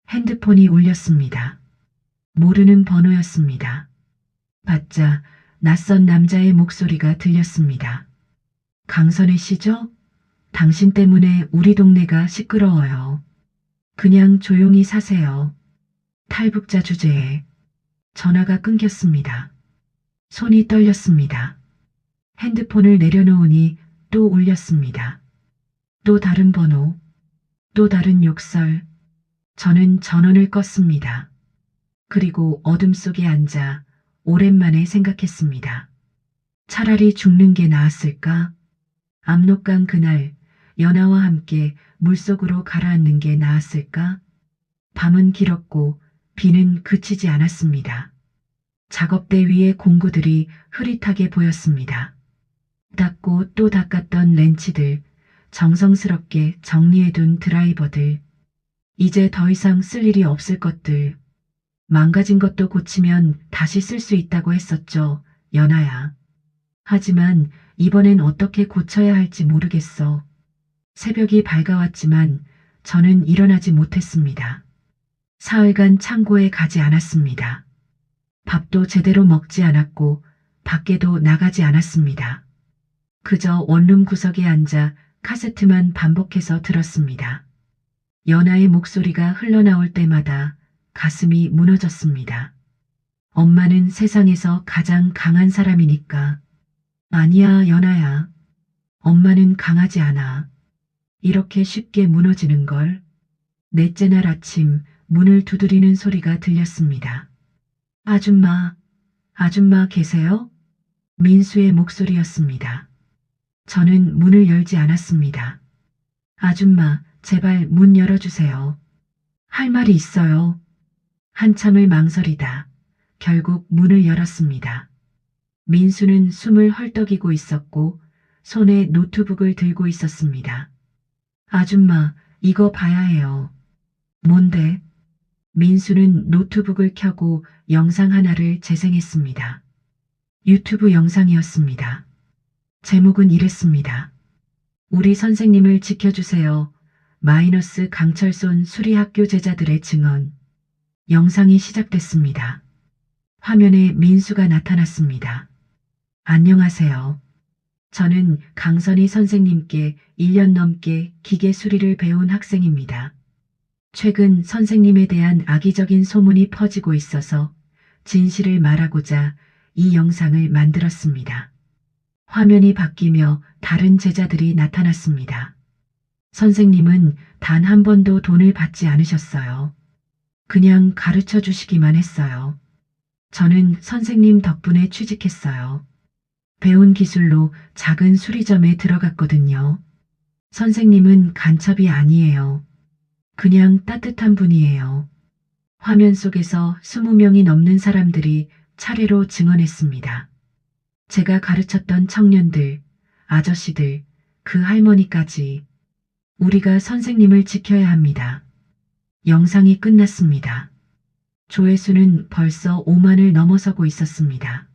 핸드폰이 울렸습니다. 모르는 번호였습니다. 받자 낯선 남자의 목소리가 들렸습니다. 강선혜 씨죠? 당신 때문에 우리 동네가 시끄러워요. 그냥 조용히 사세요. 탈북자 주제에 전화가 끊겼습니다. 손이 떨렸습니다. 핸드폰을 내려놓으니 또 울렸습니다. 또 다른 번호, 또 다른 욕설. 저는 전원을 껐습니다. 그리고 어둠 속에 앉아 오랜만에 생각했습니다. 차라리 죽는 게 나았을까? 압록강 그날 연아와 함께 물속으로 가라앉는 게 나았을까? 밤은 길었고 비는 그치지 않았습니다. 작업대 위의 공구들이 흐릿하게 보였습니다. 닦고 또 닦았던 렌치들, 정성스럽게 정리해둔 드라이버들, 이제 더 이상 쓸 일이 없을 것들, 망가진 것도 고치면 다시 쓸 수 있다고 했었죠, 연아야. 하지만 이번엔 어떻게 고쳐야 할지 모르겠어. 새벽이 밝아왔지만 저는 일어나지 못했습니다. 사흘간 창고에 가지 않았습니다. 밥도 제대로 먹지 않았고 밖에도 나가지 않았습니다. 그저 원룸 구석에 앉아 카세트만 반복해서 들었습니다. 연아의 목소리가 흘러나올 때마다 가슴이 무너졌습니다. 엄마는 세상에서 가장 강한 사람이니까. 아니야, 연아야. 엄마는 강하지 않아. 이렇게 쉽게 무너지는 걸. 넷째 날 아침 문을 두드리는 소리가 들렸습니다. 아줌마, 아줌마 계세요? 민수의 목소리였습니다. 저는 문을 열지 않았습니다. 아줌마, 제발 문 열어주세요. 할 말이 있어요. 한참을 망설이다 결국 문을 열었습니다. 민수는 숨을 헐떡이고 있었고 손에 노트북을 들고 있었습니다. 아줌마, 이거 봐야 해요. 뭔데? 민수는 노트북을 켜고 영상 하나를 재생했습니다. 유튜브 영상이었습니다. 제목은 이랬습니다. 우리 선생님을 지켜주세요. 마이너스 강철손 수리학교 제자들의 증언. 영상이 시작됐습니다. 화면에 민수가 나타났습니다. 안녕하세요. 저는 강선희 선생님께 1년 넘게 기계 수리를 배운 학생입니다. 최근 선생님에 대한 악의적인 소문이 퍼지고 있어서 진실을 말하고자 이 영상을 만들었습니다. 화면이 바뀌며 다른 제자들이 나타났습니다. 선생님은 단 한 번도 돈을 받지 않으셨어요. 그냥 가르쳐 주시기만 했어요. 저는 선생님 덕분에 취직했어요. 배운 기술로 작은 수리점에 들어갔거든요. 선생님은 간첩이 아니에요. 그냥 따뜻한 분이에요. 화면 속에서 20명이 넘는 사람들이 차례로 증언했습니다. 제가 가르쳤던 청년들, 아저씨들, 그 할머니까지. 우리가 선생님을 지켜야 합니다. 영상이 끝났습니다. 조회수는 벌써 5만을 넘어서고 있었습니다.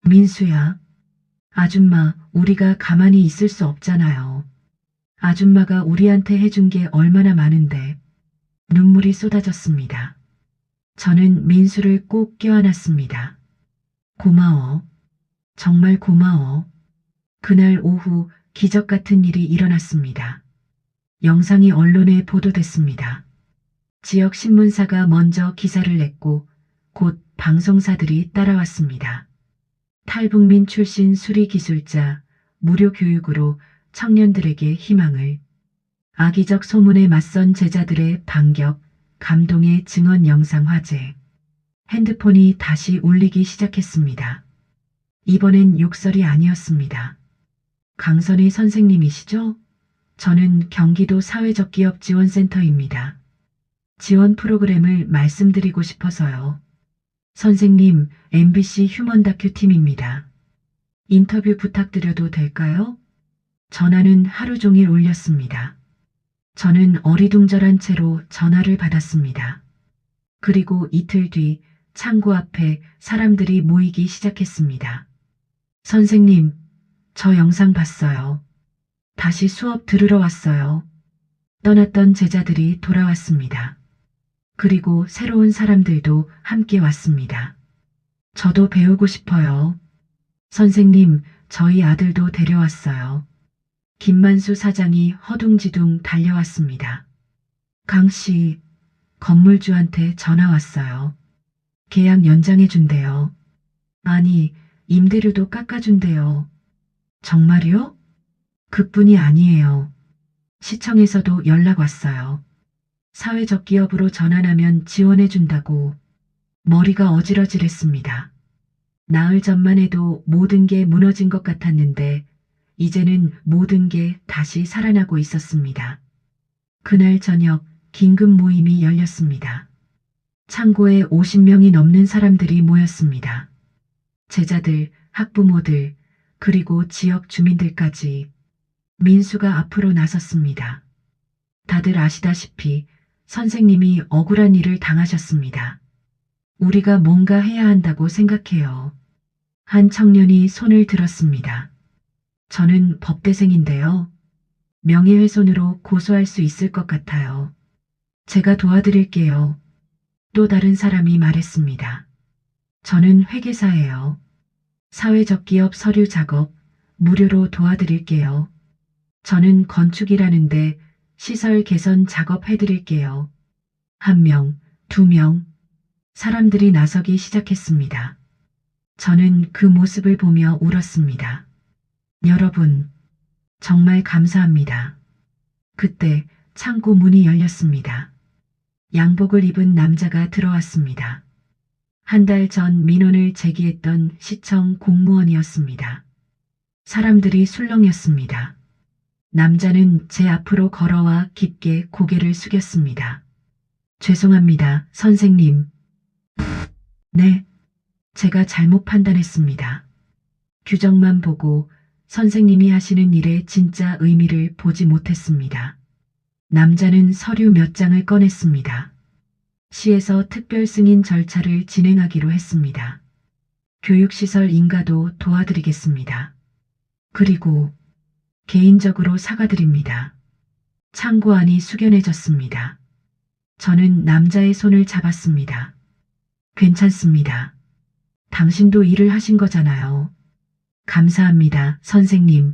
민수야, 아줌마, 우리가 가만히 있을 수 없잖아요. 아줌마가 우리한테 해준 게 얼마나 많은데. 눈물이 쏟아졌습니다. 저는 민수를 꼭 껴안았습니다. 고마워. 정말 고마워. 그날 오후 기적 같은 일이 일어났습니다. 영상이 언론에 보도됐습니다. 지역 신문사가 먼저 기사를 냈고 곧 방송사들이 따라왔습니다. 탈북민 출신 수리기술자, 무료 교육으로 청년들에게 희망을. 악의적 소문에 맞선 제자들의 반격, 감동의 증언 영상 화제. 핸드폰이 다시 울리기 시작했습니다. 이번엔 욕설이 아니었습니다. 강선희 선생님이시죠? 저는 경기도 사회적기업지원센터입니다. 지원 프로그램을 말씀드리고 싶어서요. 선생님, MBC 휴먼 다큐 팀입니다. 인터뷰 부탁드려도 될까요? 전화는 하루 종일 울렸습니다. 저는 어리둥절한 채로 전화를 받았습니다. 그리고 이틀 뒤 창고 앞에 사람들이 모이기 시작했습니다. 선생님, 저 영상 봤어요. 다시 수업 들으러 왔어요. 떠났던 제자들이 돌아왔습니다. 그리고 새로운 사람들도 함께 왔습니다. 저도 배우고 싶어요. 선생님, 저희 아들도 데려왔어요. 김만수 사장이 허둥지둥 달려왔습니다. 강 씨, 건물주한테 전화 왔어요. 계약 연장해준대요. 아니, 임대료도 깎아준대요. 정말요? 그뿐이 아니에요. 시청에서도 연락 왔어요. 사회적 기업으로 전환하면 지원해준다고. 머리가 어지러질했습니다. 나흘 전만 해도 모든 게 무너진 것 같았는데 이제는 모든 게 다시 살아나고 있었습니다. 그날 저녁 긴급 모임이 열렸습니다. 창고에 50명이 넘는 사람들이 모였습니다. 제자들, 학부모들, 그리고 지역 주민들까지. 민수가 앞으로 나섰습니다. 다들 아시다시피 선생님이 억울한 일을 당하셨습니다. 우리가 뭔가 해야 한다고 생각해요. 한 청년이 손을 들었습니다. 저는 법대생인데요. 명예훼손으로 고소할 수 있을 것 같아요. 제가 도와드릴게요. 또 다른 사람이 말했습니다. 저는 회계사예요. 사회적 기업 서류 작업 무료로 도와드릴게요. 저는 건축이라는데 시설 개선 작업 해드릴게요. 1명, 2명. 사람들이 나서기 시작했습니다. 저는 그 모습을 보며 울었습니다. 여러분, 정말 감사합니다. 그때 창고 문이 열렸습니다. 양복을 입은 남자가 들어왔습니다. 한 달 전 민원을 제기했던 시청 공무원이었습니다. 사람들이 술렁였습니다. 남자는 제 앞으로 걸어와 깊게 고개를 숙였습니다. 죄송합니다, 선생님. 네, 제가 잘못 판단했습니다. 규정만 보고 선생님이 하시는 일의 진짜 의미를 보지 못했습니다. 남자는 서류 몇 장을 꺼냈습니다. 시에서 특별 승인 절차를 진행하기로 했습니다. 교육시설 인가도 도와드리겠습니다. 그리고 개인적으로 사과드립니다. 창고 안이 숙연해졌습니다. 저는 남자의 손을 잡았습니다. 괜찮습니다. 당신도 일을 하신 거잖아요. 감사합니다, 선생님.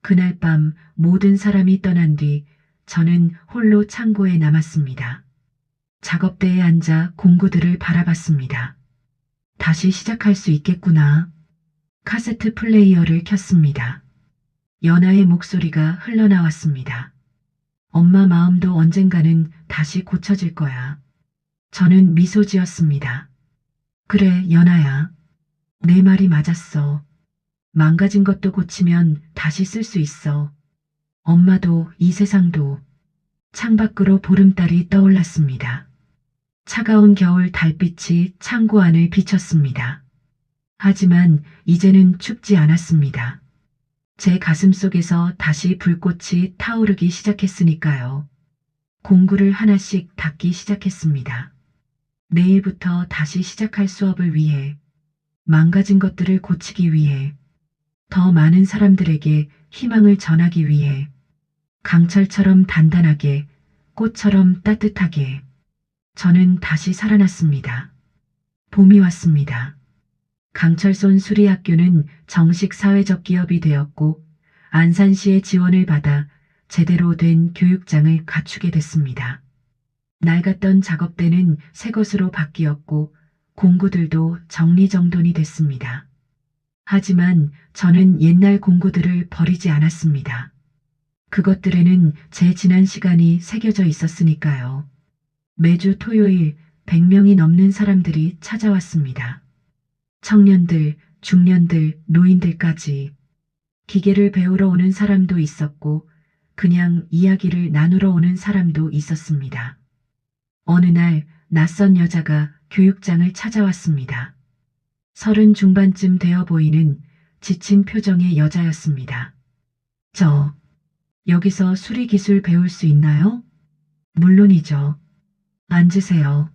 그날 밤 모든 사람이 떠난 뒤 저는 홀로 창고에 남았습니다. 작업대에 앉아 공구들을 바라봤습니다. 다시 시작할 수 있겠구나. 카세트 플레이어를 켰습니다. 연아의 목소리가 흘러나왔습니다. 엄마 마음도 언젠가는 다시 고쳐질 거야. 저는 미소 지었습니다. 그래, 연아야. 내 말이 맞았어. 망가진 것도 고치면 다시 쓸 수 있어. 엄마도 이 세상도. 창밖으로 보름달이 떠올랐습니다. 차가운 겨울 달빛이 창고 안을 비쳤습니다. 하지만 이제는 춥지 않았습니다. 제 가슴 속에서 다시 불꽃이 타오르기 시작했으니까요. 공구를 하나씩 닫기 시작했습니다. 내일부터 다시 시작할 수업을 위해, 망가진 것들을 고치기 위해, 더 많은 사람들에게 희망을 전하기 위해, 강철처럼 단단하게, 꽃처럼 따뜻하게, 저는 다시 살아났습니다. 봄이 왔습니다. 강철손 수리학교는 정식 사회적 기업이 되었고 안산시의 지원을 받아 제대로 된 교육장을 갖추게 됐습니다. 낡았던 작업대는 새 것으로 바뀌었고 공구들도 정리정돈이 됐습니다. 하지만 저는 옛날 공구들을 버리지 않았습니다. 그것들에는 제 지난 시간이 새겨져 있었으니까요. 매주 토요일 100명이 넘는 사람들이 찾아왔습니다. 청년들, 중년들, 노인들까지. 기계를 배우러 오는 사람도 있었고 그냥 이야기를 나누러 오는 사람도 있었습니다. 어느 날 낯선 여자가 교육장을 찾아왔습니다. 30 중반쯤 되어 보이는 지친 표정의 여자였습니다. 저, 여기서 수리기술 배울 수 있나요? 물론이죠. 앉으세요.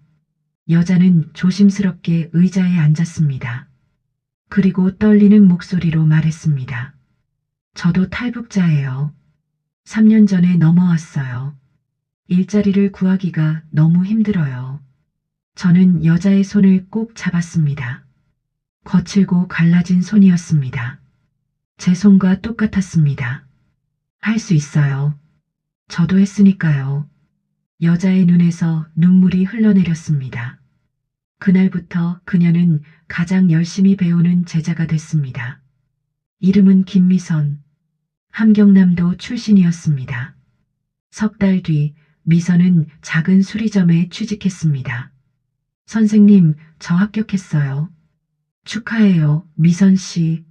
여자는 조심스럽게 의자에 앉았습니다. 그리고 떨리는 목소리로 말했습니다. 저도 탈북자예요. 3년 전에 넘어왔어요. 일자리를 구하기가 너무 힘들어요. 저는 여자의 손을 꼭 잡았습니다. 거칠고 갈라진 손이었습니다. 제 손과 똑같았습니다. 할 수 있어요. 저도 했으니까요. 여자의 눈에서 눈물이 흘러내렸습니다. 그날부터 그녀는 가장 열심히 배우는 제자가 됐습니다. 이름은 김미선. 함경남도 출신이었습니다. 석 달 뒤 미선은 작은 수리점에 취직했습니다. 선생님, 저 합격했어요. 축하해요, 미선 씨.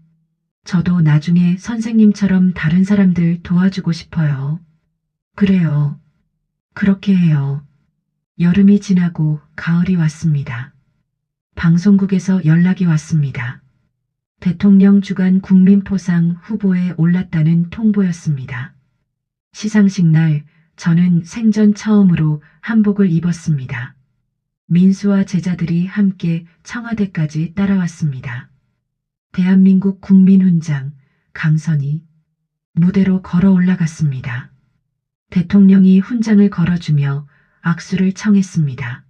저도 나중에 선생님처럼 다른 사람들 도와주고 싶어요. 그래요. 그렇게 해요. 여름이 지나고 가을이 왔습니다. 방송국에서 연락이 왔습니다. 대통령 주간 국민포상 후보에 올랐다는 통보였습니다. 시상식 날 저는 생전 처음으로 한복을 입었습니다. 민수와 제자들이 함께 청와대까지 따라왔습니다. 대한민국 국민훈장 강선이 무대로 걸어 올라갔습니다. 대통령이 훈장을 걸어주며 악수를 청했습니다.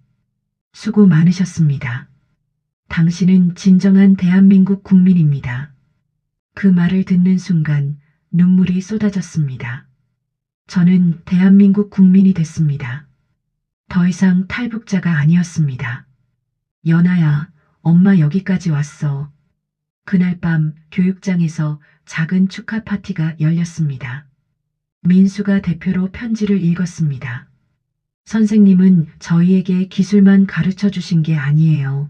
수고 많으셨습니다. 당신은 진정한 대한민국 국민입니다. 그 말을 듣는 순간 눈물이 쏟아졌습니다. 저는 대한민국 국민이 됐습니다. 더 이상 탈북자가 아니었습니다. 연아야, 엄마 여기까지 왔어. 그날 밤 교육장에서 작은 축하 파티가 열렸습니다. 민수가 대표로 편지를 읽었습니다. 선생님은 저희에게 기술만 가르쳐 주신 게 아니에요.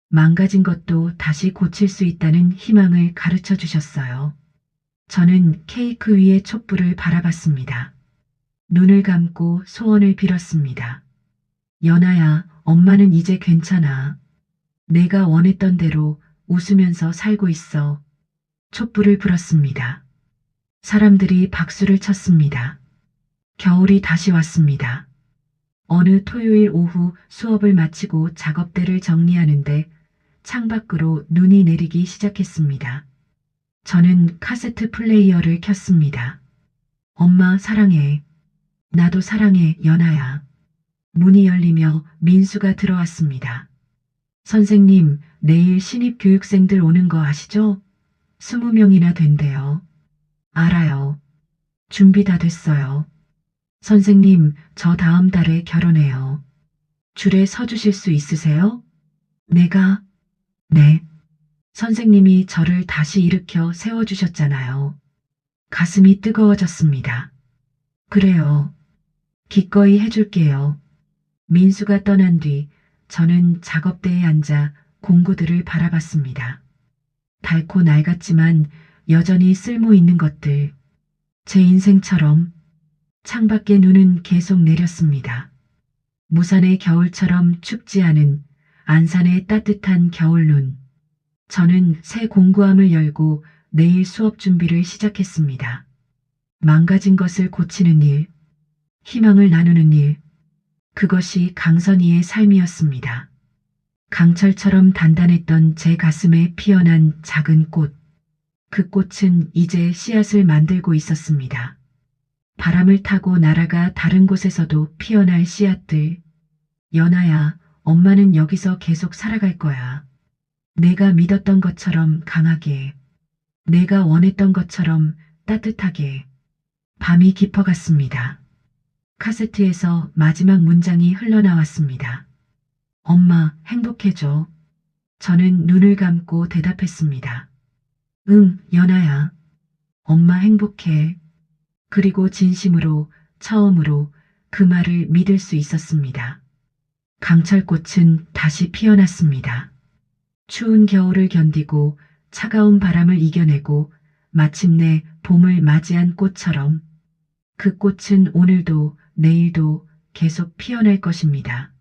망가진 것도 다시 고칠 수 있다는 희망을 가르쳐 주셨어요. 저는 케이크 위의 촛불을 바라봤습니다. 눈을 감고 소원을 빌었습니다. 연아야, 엄마는 이제 괜찮아. 내가 원했던 대로 웃으면서 살고 있어. 촛불을 불었습니다. 사람들이 박수를 쳤습니다. 겨울이 다시 왔습니다. 어느 토요일 오후 수업을 마치고 작업대를 정리하는데 창밖으로 눈이 내리기 시작했습니다. 저는 카세트 플레이어를 켰습니다. 엄마 사랑해. 나도 사랑해, 연아야. 문이 열리며 민수가 들어왔습니다. 선생님, 내일 신입 교육생들 오는 거 아시죠? 20명이나 된대요. 알아요. 준비 다 됐어요. 선생님, 저 다음 달에 결혼해요. 줄에 서주실 수 있으세요? 내가? 네. 선생님이 저를 다시 일으켜 세워주셨잖아요. 가슴이 뜨거워졌습니다. 그래요. 기꺼이 해줄게요. 민수가 떠난 뒤 저는 작업대에 앉아 공구들을 바라봤습니다. 닳고 낡았지만 여전히 쓸모 있는 것들. 제 인생처럼. 창밖에 눈은 계속 내렸습니다. 무산의 겨울처럼 춥지 않은 안산의 따뜻한 겨울눈. 저는 새 공구함을 열고 내일 수업 준비를 시작했습니다. 망가진 것을 고치는 일, 희망을 나누는 일, 그것이 강선희의 삶이었습니다. 강철처럼 단단했던 제 가슴에 피어난 작은 꽃. 그 꽃은 이제 씨앗을 만들고 있었습니다. 바람을 타고 날아가 다른 곳에서도 피어날 씨앗들. 연아야, 엄마는 여기서 계속 살아갈 거야. 내가 믿었던 것처럼 강하게. 내가 원했던 것처럼 따뜻하게. 밤이 깊어갔습니다. 카세트에서 마지막 문장이 흘러나왔습니다. 엄마, 행복해져. 저는 눈을 감고 대답했습니다. 응, 연아야. 엄마 행복해. 그리고 진심으로, 처음으로 그 말을 믿을 수 있었습니다. 강철꽃은 다시 피어났습니다. 추운 겨울을 견디고 차가운 바람을 이겨내고 마침내 봄을 맞이한 꽃처럼 그 꽃은 오늘도 내일도 계속 피어날 것입니다.